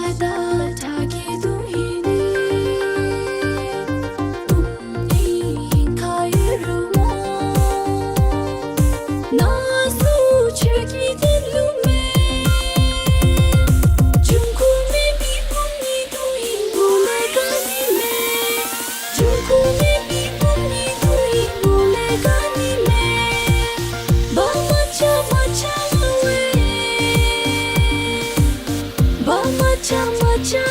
सदा ठाके तुहिने तुमने खाए रुमा ना सोच की दिल में जुमको में भी पुन्नी तुही बोले गानी में जुमको में भी पुन्नी तुही बोले गानी में बामाचा माचा वे बामाचा माचा